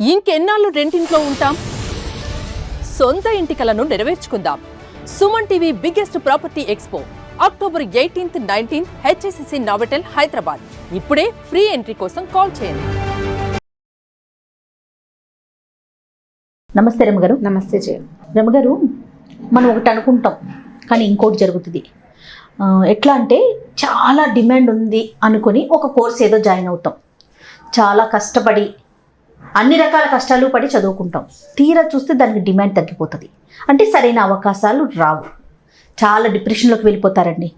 ఇంకెన్నాళ్ళు రెంటింట్లో ఉంటాం? సొంత ఇంటి కలను నెరవేర్చుకుందాం. Suman TV biggest property expo October 18th, 19th HSCC Novotel Hyderabad. ఇప్పుడే ఫ్రీ ఎంట్రీ కోసం కాల్ చేయండి. నమస్తే రమగారు. నమస్తే జయ. రమగారు, మనం ఒకటి అనుకుంటాం కానీ ఇంకోటి జరుగుతుంది. ఎట్లా అంటే చాలా డిమాండ్ ఉంది అనుకుని ఒక కోర్స్ ఏదో జాయిన్ అవుతాం. చాలా కష్టపడి అన్ని రకాల కష్టాలు పడి చదువుకుంటాం. తీరా చూస్తే దానికి డిమాండ్ తగ్గిపోతుంది. అంటే సరైన అవకాశాలు రావు. చాలా డిప్రెషన్లోకి వెళ్ళిపోతారండి.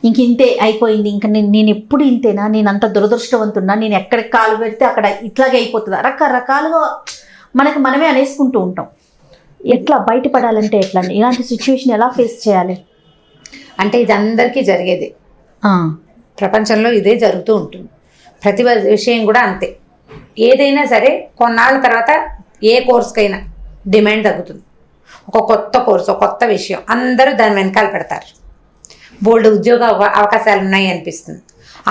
ఇంక ఇంతే అయిపోయింది, ఇంకా నేను ఎప్పుడు ఇంతేనా, నేను అంత దురదృష్టవంతున్నా, నేను ఎక్కడికి కాలు పెడితే అక్కడ ఇట్లాగే అయిపోతుంది, రకరకాలుగా మనకి మనమే అనేసుకుంటూ ఉంటాం. ఎట్లా బయటపడాలంటే ఎట్లా, ఇలాంటి సిచ్యువేషన్ ఎలా ఫేస్ చేయాలి? అంటే ఇది అందరికీ జరిగేది. ప్రపంచంలో ఇదే జరుగుతూ ఉంటుంది. ప్రతి విషయం కూడా అంతే. ఏదైనా సరే కొన్నాళ్ళ తర్వాత ఏ కోర్సుకైనా డిమాండ్ తగ్గుతుంది. ఒక కొత్త కోర్సు, ఒక కొత్త విషయం, అందరూ దాని వెనకాల పెడతారు. బోల్డ్ ఉద్యోగ అవకాశాలు ఉన్నాయి అనిపిస్తుంది.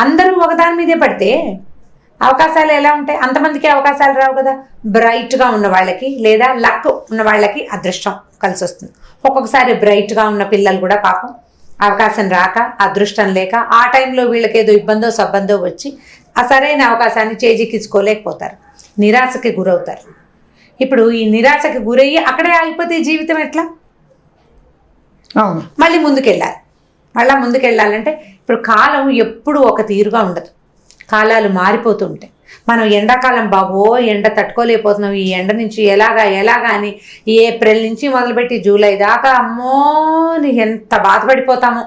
అందరూ ఒకదాని మీదే పడితే అవకాశాలు ఎలా ఉంటాయి? అంతమందికి అవకాశాలు రావు కదా. బ్రైట్గా ఉన్న వాళ్ళకి లేదా లక్ ఉన్న వాళ్ళకి అదృష్టం కలిసి వస్తుంది. ఒక్కొక్కసారి బ్రైట్గా ఉన్న పిల్లలు కూడా పాపం అవకాశం రాక, అదృష్టం లేక, ఆ టైంలో వీళ్ళకి ఏదో ఇబ్బందో సబ్బందో వచ్చి ఆ సరైన అవకాశాన్ని చేజిక్కించుకోలేకపోతారు, నిరాశకి గురవుతారు. ఇప్పుడు ఈ నిరాశకి గురయ్యి అక్కడే ఆగిపోతే జీవితం ఎట్లా? అవును, మళ్ళీ ముందుకెళ్ళాలంటే ఇప్పుడు కాలం ఎప్పుడు ఒక తీరుగా ఉండదు. కాలాలు మారిపోతూ ఉంటాయి. మనం ఎండాకాలం బాబో ఎండ తట్టుకోలేకపోతున్నాం, ఈ ఎండ నుంచి ఎలాగా అని ఈ ఏప్రిల్ నుంచి మొదలుపెట్టి జూలై దాకా అమ్మో ఎంత బాధపడిపోతామో.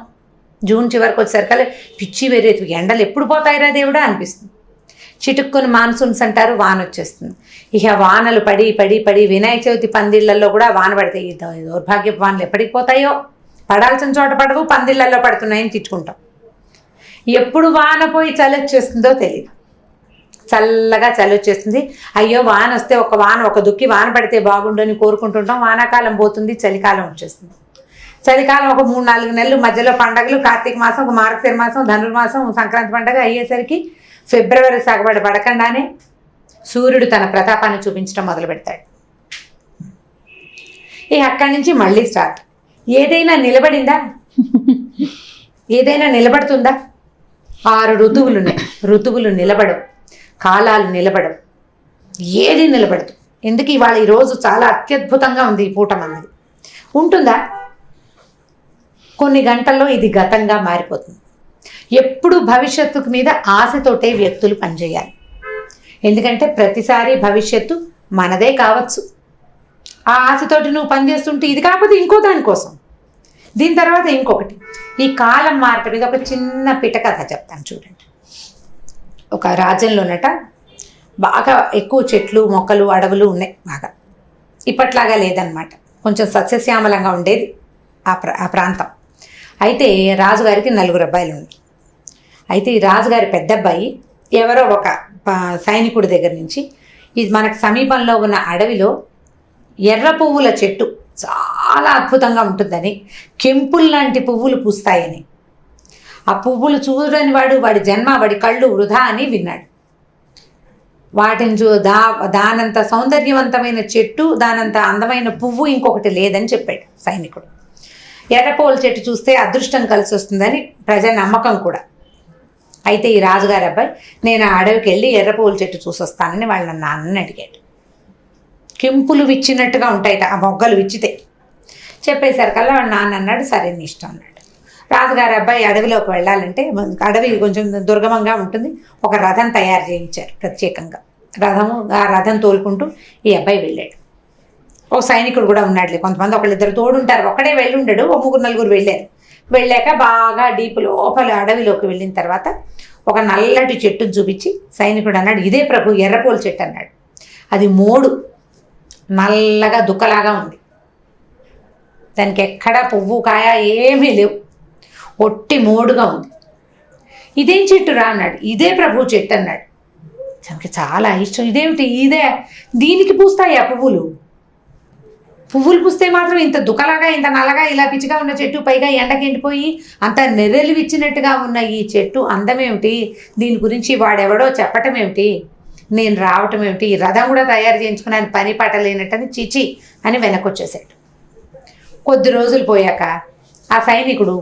జూన్ చివరికి వచ్చేసరికి పిచ్చి వేరేది, ఎండలు ఎప్పుడు పోతాయిరా దేవుడా అనిపిస్తుంది. చిటుక్కుని మాన్సూన్స్ అంటారు, వాన వచ్చేస్తుంది. ఇక వానలు పడి పడి పడి వినాయక చవితి పందిళ్లలో కూడా వాన పడతాయి. ఈ దౌర్భాగ్యపు వానలు ఎప్పటికి పోతాయో, పడాల్సిన చోట పడవు, పందిళ్లలో పడుతున్నాయని తిట్టుకుంటాం. ఎప్పుడు వాన పోయి చలి వచ్చేస్తుందో తెలియదు. చల్లగా చలి వచ్చేస్తుంది, అయ్యో వాన వస్తే ఒక దుక్కి వాన పడితే బాగుండు అని కోరుకుంటుంటాం. వానాకాలం పోతుంది, చలికాలం వచ్చేస్తుంది. చలికాలం ఒక 3-4 నెలలు, మధ్యలో పండగలు, కార్తీక మాసం, ఒక మార్గశిర మాసం, ధనుర్మాసం, సంక్రాంతి పండగ అయ్యేసరికి ఫిబ్రవరి సగబడి పడకుండానే సూర్యుడు తన ప్రతాపాన్ని చూపించడం మొదలు పెడతాడు. అక్కడి నుంచి మళ్ళీ స్టార్ట్. ఏదైనా నిలబడిందా? ఏదైనా నిలబడుతుందా? 6 ఋతువులు ఉన్నాయి. ఋతువులు నిలబడవు, కాలాలు నిలబడవు, ఏది నిలబడదు. ఎందుకు ఇవాళ ఈరోజు చాలా అత్యద్భుతంగా ఉంది ఈ పూట మనది. ఉంటుందా? కొన్ని గంటల్లో ఇది గతంగా మారిపోతుంది. ఎప్పుడు భవిష్యత్తు మీద ఆశతోటే వ్యక్తులు పనిచేయాలి. ఎందుకంటే ప్రతిసారి భవిష్యత్తు మనదే కావచ్చు. ఆ ఆశతోటి నువ్వు పనిచేస్తుంటే ఇది కాకపోతే ఇంకో దానికోసం, దీని తర్వాత ఇంకొకటి. ఈ కాలం మార్పు మీద ఒక చిన్న పిటకథ చెప్తాను చూడండి. ఒక రాజ్యంలోనట బాగా ఎక్కువ చెట్లు, మొక్కలు, అడవులు ఉన్నాయి. బాగా ఇప్పట్లాగా లేదనమాట. కొంచెం సస్యశ్యామలంగా ఉండేది ఆ ప్రాంతం. అయితే రాజుగారికి 4 అబ్బాయిలు ఉన్నాయి. అయితే ఈ రాజుగారి పెద్ద అబ్బాయి ఎవరో ఒక సైనికుడి దగ్గర నుంచి ఇది మనకు సమీపంలో ఉన్న అడవిలో ఎర్ర పువ్వుల చెట్టు చాలా అద్భుతంగా ఉంటుందని, కెంపుల్ లాంటి పువ్వులు పూస్తాయని, ఆ పువ్వులు చూడని వాడి జన్మ, వాడి కళ్ళు వృధా అని విన్నాడు. వాటిని దానంత సౌందర్యవంతమైన చెట్టు, దానంత అందమైన పువ్వు ఇంకొకటి లేదని చెప్పాడు సైనికుడు. ఎర్రపువ్వుల చెట్టు చూస్తే అదృష్టం కలిసి వస్తుందని ప్రజా నమ్మకం కూడా. అయితే ఈ రాజుగారి అబ్బాయి నేను ఆ అడవికి వెళ్ళి ఎర్రపువ్వుల చెట్టు చూసొస్తానని వాళ్ళ నాన్నని అడిగాడు. కెంపులు విచ్చినట్టుగా ఉంటాయిట ఆ మొగ్గలు విచ్చితే. చెప్పేసరికల్లా వాళ్ళ నాన్న అన్నాడు, సరే నీ ఇష్టం అన్నాడు. రాజుగారి అబ్బాయి అడవిలోకి వెళ్ళాలంటే, అడవి కొంచెం దుర్గమంగా ఉంటుంది, ఒక రథం తయారు చేయించారు ప్రత్యేకంగా. ఆ రథం తోలుకుంటూ ఈ అబ్బాయి వెళ్ళాడు. ఓ సైనికుడు కూడా ఉన్నాడులే, కొంతమంది ఒకళ్ళిద్దరు తోడుంటారు, ఒక్కడే వెళ్ళి ఉండడు, ఓ 3-4 వెళ్ళారు. వెళ్ళాక బాగా డీప్ లోపల అడవిలోకి వెళ్ళిన తర్వాత ఒక నల్లటి చెట్టును చూపించి సైనికుడు అన్నాడు, ఇదే ప్రభు ఎర్రపూల చెట్టు అన్నాడు. అది మోడు, నల్లగా దుక్కలాగా ఉంది, దానికి ఎక్కడా పువ్వు కాయ ఏమీ లేవు, ఒట్టి మోడుగా ఉంది. ఇదేం చెట్టు రా అన్నాడు. ఇదే ప్రభు చెట్టు అన్నాడు. తనకి చాలా ఇష్టం. ఇదేమిటి, ఇదే, దీనికి పూస్తాయి ఆ పువ్వులు పూస్తే మాత్రం ఇంత దుఃఖలాగా, ఇంత నల్లగా, ఇలా పిచ్చిగా ఉన్న చెట్టు, పైగా ఎండకి ఎండిపోయి అంత నెర్రెలు విచ్చినట్టుగా ఉన్న ఈ చెట్టు అందమేమిటి, దీని గురించి వాడెవడో చెప్పటం ఏమిటి, నేను రావటం ఏమిటి, ఈ రథం కూడా తయారు చేయించుకుని ఆయన పని పాట లేనట్టని చిచి అని వెనక్కి వచ్చేసాడు. కొద్ది రోజులు పోయాక ఆ సైనికుడు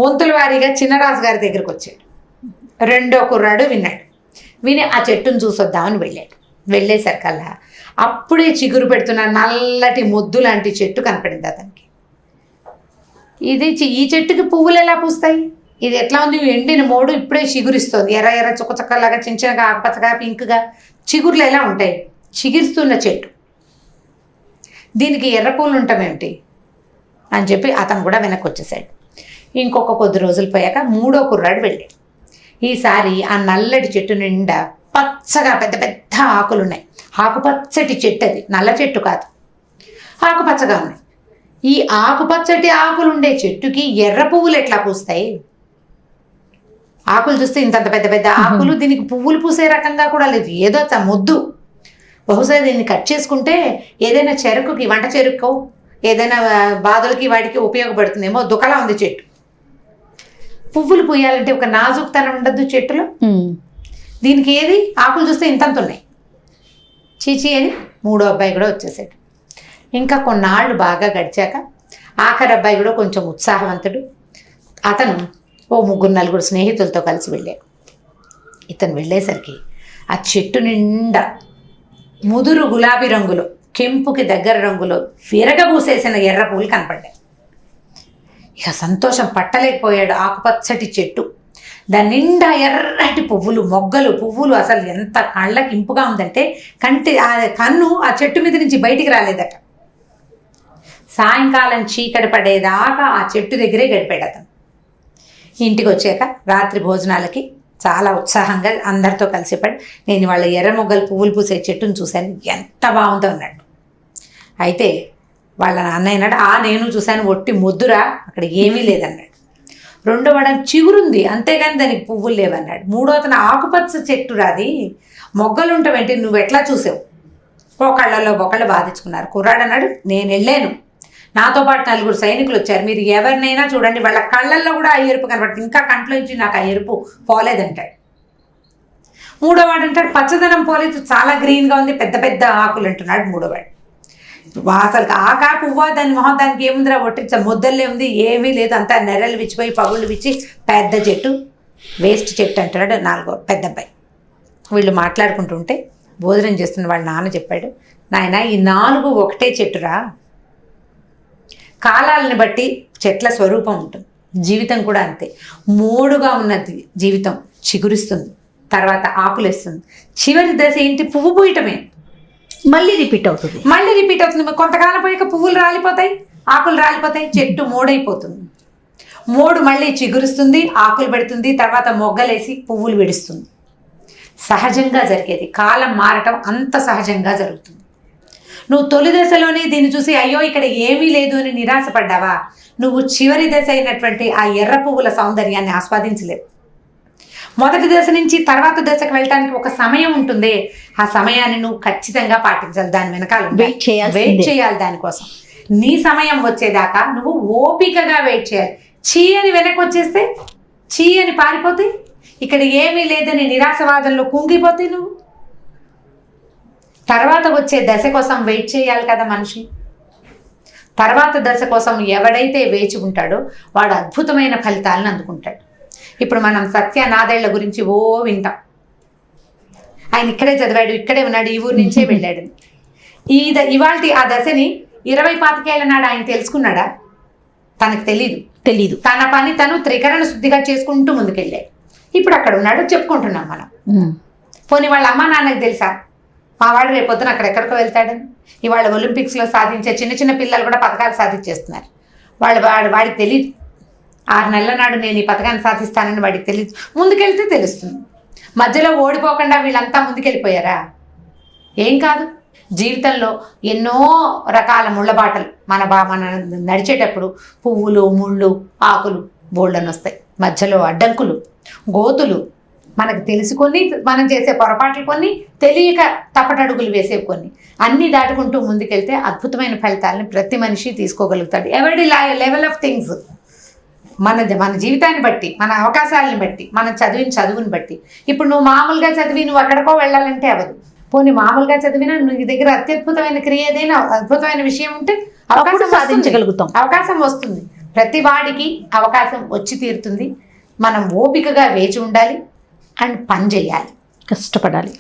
వంతుల వారీగా చిన్నరాజు గారి దగ్గరికి వచ్చాడు. రెండో కుర్రాడు విన్నాడు. విని ఆ చెట్టును చూసొద్దామని వెళ్ళాడు. వెళ్ళేసరికల్లా అప్పుడే చిగురు పెడుతున్న నల్లటి మొద్దు లాంటి చెట్టు కనపడింది అతనికి. ఈ చెట్టుకి పువ్వులు ఎలా పూస్తాయి, ఇది ఎట్లా ఉంది, ఎండిన మోడు ఇప్పుడే చిగురిస్తుంది, ఎర్ర ఎర్ర చుక్కచక్కలాగా చిన్న చిన్నగా ఆకుపచ్చగా పింక్గా చిగురులు ఎలా ఉంటాయి, చిగురుస్తున్న చెట్టు, దీనికి ఎర్ర పూలు ఉంటామేమిటి అని చెప్పి అతను కూడా వెనక్కి వచ్చేసాడు. ఇంకొక కొద్ది రోజులు పోయాక మూడో కుర్రాడు వెళ్ళాడు. ఈసారి ఆ నల్లటి చెట్టు నిండా పచ్చగా పెద్ద పెద్ద ఆకులు ఉన్నాయి. ఆకుపచ్చటి చెట్టు, అది నల్ల చెట్టు కాదు, ఆకుపచ్చగా ఉన్నాయి. ఈ ఆకుపచ్చటి ఆకులు ఉండే చెట్టుకి ఎర్ర పువ్వులు ఎట్లా పూస్తాయి? ఆకులు చూస్తే ఇంతంత పెద్ద పెద్ద ఆకులు, దీనికి పువ్వులు పూసే రకంగా కూడా లేదు, ఏదో మొద్దు. బహుశా దీన్ని కట్ చేసుకుంటే ఏదైనా చెరుకుకి, వంట చెరుకు ఏదైనా బాధలకి వాటికి ఉపయోగపడుతుందేమో. దుకలా ఉంది చెట్టు. పువ్వులు పూయాలంటే ఒక నాజుకుతనం ఉండద్దు చెట్టులో. దీనికి ఏది, ఆకులు చూస్తే ఇంతంత ఉన్నాయి. చీచి అని మూడో అబ్బాయి కూడా వచ్చేసాడు. ఇంకా కొన్నాళ్ళు బాగా గడిచాక ఆఖరి అబ్బాయి కూడా కొంచెం ఉత్సాహవంతుడు. అతను ఓ 3-4 స్నేహితులతో కలిసి వెళ్ళాడు. ఇతను వెళ్ళేసరికి ఆ చెట్టు నిండా ముదురు గులాబీ రంగులో, కెంపుకి దగ్గర రంగులో విరగబూసేసిన ఎర్ర పువ్వులు కనపడ్డాయి. ఇక సంతోషం పట్టలేకపోయాడు. ఆకుపచ్చటి చెట్టు, దాని నిండా ఎర్రటి పువ్వులు, మొగ్గలు, పువ్వులు, అసలు ఎంత కళ్ళకి ఇంపుగా ఉందంటే కన్ను ఆ చెట్టు మీద నుంచి బయటికి రాలేదట. సాయంకాలం చీకటి పడేదాకా ఆ చెట్టు దగ్గరే గడిపాడు అతను. ఇంటికి వచ్చాక రాత్రి భోజనాలకి చాలా ఉత్సాహంగా అందరితో కలిసిపడి, నేను వాళ్ళ ఎర్ర మొగ్గలు పువ్వులు పూసే చెట్టును చూశాను, ఎంత బాగుందో అన్నాడు. అయితే వాళ్ళ నాన్న అన్నాడు, నేను చూశాను, ఒట్టి మొద్దురా, అక్కడ ఏమీ లేదన్నాడు. రెండో వాడు చిగురుంది అంతేగాని దానికి పువ్వులు లేవన్నాడు. మూడో అతను ఆకుపచ్చ చెట్టు రాది, మొగ్గలు ఉంటావేంటి, నువ్వు ఎట్లా చూసావు? ఒకళ్ళలో ఒకళ్ళు బాధించుకున్నారు. కుర్రాడు అన్నాడు, నేను వెళ్ళాను, నాతో పాటు 4 సైనికులు వచ్చారు, మీరు ఎవరినైనా చూడండి, వాళ్ళ కళ్ళల్లో కూడా ఆ ఎరుపు కనబడుతుంది, ఇంకా కంట్లో నుంచి నాకు ఆ ఎరుపు పోలేదంటాడు. మూడోవాడు అంటాడు, పచ్చదనం పోలేదు, చాలా గ్రీన్గా ఉంది, పెద్ద పెద్ద ఆకులు అంటున్నాడు మూడోవాడు. అసలు ఆకా పువ్వా, దాని మొహం దానికి ఏముందిరా, ఒట్టించ ముద్దల్లే ఉంది, ఏమీ లేదు, అంతా నెర్రలు విచ్చిపోయి పగుళ్ళు విచ్చి పెద్ద చెట్టు, వేస్ట్ చెట్టు అంటున్నాడు 4వ పెద్ద అబ్బాయి. వీళ్ళు మాట్లాడుకుంటుంటే భోజనం చేస్తున్న వాళ్ళ నాన్న చెప్పాడు, నాయన ఈ 4 ఒకటే చెట్టురా, కాలాలని బట్టి చెట్ల స్వరూపం ఉంటుంది, జీవితం కూడా అంతే. మోడుగా ఉన్నది జీవితం చిగురిస్తుంది, తర్వాత ఆకులేస్తుంది, చివరి దశ ఏంటి, పువ్వు పూయటమే. మళ్ళీ రిపీట్ అవుతుంది. కొంతకాలం పోయాక పువ్వులు రాలిపోతాయి, ఆకులు రాలిపోతాయి, చెట్టు మోడైపోతుంది. మోడు మళ్ళీ చిగురుస్తుంది, ఆకులు పెడుతుంది, తర్వాత మొగ్గలేసి పువ్వులు విడుస్తుంది. సహజంగా జరిగేది. కాలం మారటం అంత సహజంగా జరుగుతుంది. నువ్వు తొలి దశలోనే దీన్ని చూసి అయ్యో ఇక్కడ ఏమీ లేదు అని నిరాశపడ్డావా, నువ్వు చివరి దశ అయినటువంటి ఆ ఎర్ర పువ్వుల సౌందర్యాన్ని ఆస్వాదించలేవు. మొదటి దశ నుంచి తర్వాత దశకు వెళ్ళటానికి ఒక సమయం ఉంటుంది, ఆ సమయాన్ని నువ్వు ఖచ్చితంగా పాటించాలి, దాని వెనకాల వెయిట్ చేయాలి. దానికోసం నీ సమయం వచ్చేదాకా నువ్వు ఓపికగా వెయిట్ చేయాలి. చీ అని వెనక్కి వచ్చేస్తే, చీ అని పారిపోతే, ఇక్కడ ఏమీ లేదని నిరాశవాదంలో కుంగిపోతే నువ్వు తర్వాత వచ్చే దశ కోసం వెయిట్ చేయాలి కదా మనిషి. తర్వాత దశ కోసం ఎవడైతే వేచి ఉంటాడో వాడు అద్భుతమైన ఫలితాలను అందుకుంటాడు. ఇప్పుడు మనం సత్య నాదేళ్ల గురించి వింటాం. ఆయన ఇక్కడే చదివాడు, ఇక్కడే ఉన్నాడు, ఈ ఊరు నుంచే వెళ్ళాడు. ఇవాళ ఆ దశని 20-25 ఏళ్ల నాడు ఆయన తెలుసుకున్నాడా? తనకు తెలీదు. తన పని తను త్రికరణ శుద్ధిగా చేసుకుంటూ ముందుకెళ్ళాడు. ఇప్పుడు అక్కడ ఉన్నాడు, చెప్పుకుంటున్నాం మనం. పోనీ వాళ్ళ అమ్మ నాన్నకి తెలుసా మా వాడు రేపొద్దున అక్కడెక్కడికో వెళ్తాడని? ఇవాళ ఒలింపిక్స్లో సాధించే చిన్న చిన్న పిల్లలు కూడా పథకాలు సాధించేస్తున్నారు. వాడికి తెలియదు. 6 నెలల నాడు నేను ఈ పథకాన్ని సాధిస్తానని వాడికి తెలియదు. ముందుకెళ్తే తెలుస్తుంది. మధ్యలో ఓడిపోకుండా వీళ్ళంతా ముందుకెళ్ళిపోయారా? ఏం కాదు. జీవితంలో ఎన్నో రకాల ముళ్ళబాటలు మన నడిచేటప్పుడు పువ్వులు, ముళ్ళు, ఆకులు బోల్డని వస్తాయి. మధ్యలో అడ్డంకులు, గోతులు, మనకు తెలుసుకొని మనం చేసే పొరపాట్లు కొన్ని, తెలియక తప్పటడుగులు వేసే కొన్ని, అన్నీ దాటుకుంటూ ముందుకెళ్తే అద్భుతమైన ఫలితాలను ప్రతి మనిషి తీసుకోగలుగుతాడు. ఎవరి లెవెల్ ఆఫ్ థింగ్స్ మన జీవితాన్ని బట్టి, మన అవకాశాలను బట్టి, మనం చదివిన చదువుని బట్టి. ఇప్పుడు నువ్వు మామూలుగా చదివి నువ్వు ఎక్కడికో వెళ్ళాలంటే అవ్వదు. పోనీ మామూలుగా చదివినా నీ దగ్గర అత్యద్భుతమైన క్రియ ఏదైనా అద్భుతమైన విషయం ఉంటే అవకాశం సాధించగలుగుతాం. అవకాశం వస్తుంది. ప్రతి వాడికి అవకాశం వచ్చి తీరుతుంది. మనం ఓపికగా వేచి ఉండాలి అండ్ పని చేయాలి, కష్టపడాలి.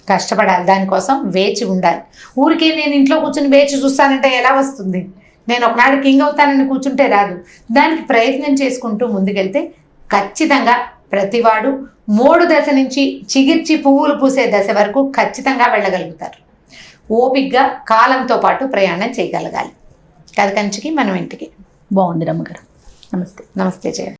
దానికోసం వేచి ఉండాలి. ఊరికే నేను ఇంట్లో కూర్చొని వేచి చూస్తానంటే ఎలా వస్తుంది? నేను ఒకనాడు కింగ్ అవుతానని కూర్చుంటే రాదు. దానికి ప్రయత్నం చేసుకుంటూ ముందుకెళ్తే ఖచ్చితంగా ప్రతివాడు 3 దశ నుంచి చిగిర్చి పువ్వులు పూసే దశ వరకు ఖచ్చితంగా వెళ్ళగలుగుతారు. ఓపికగా కాలంతో పాటు ప్రయాణం చేయగలగాలి. కథ కంచికి మనం ఇంటికి. బాగుంది రమ్మగారు. నమస్తే. నమస్తే జయ.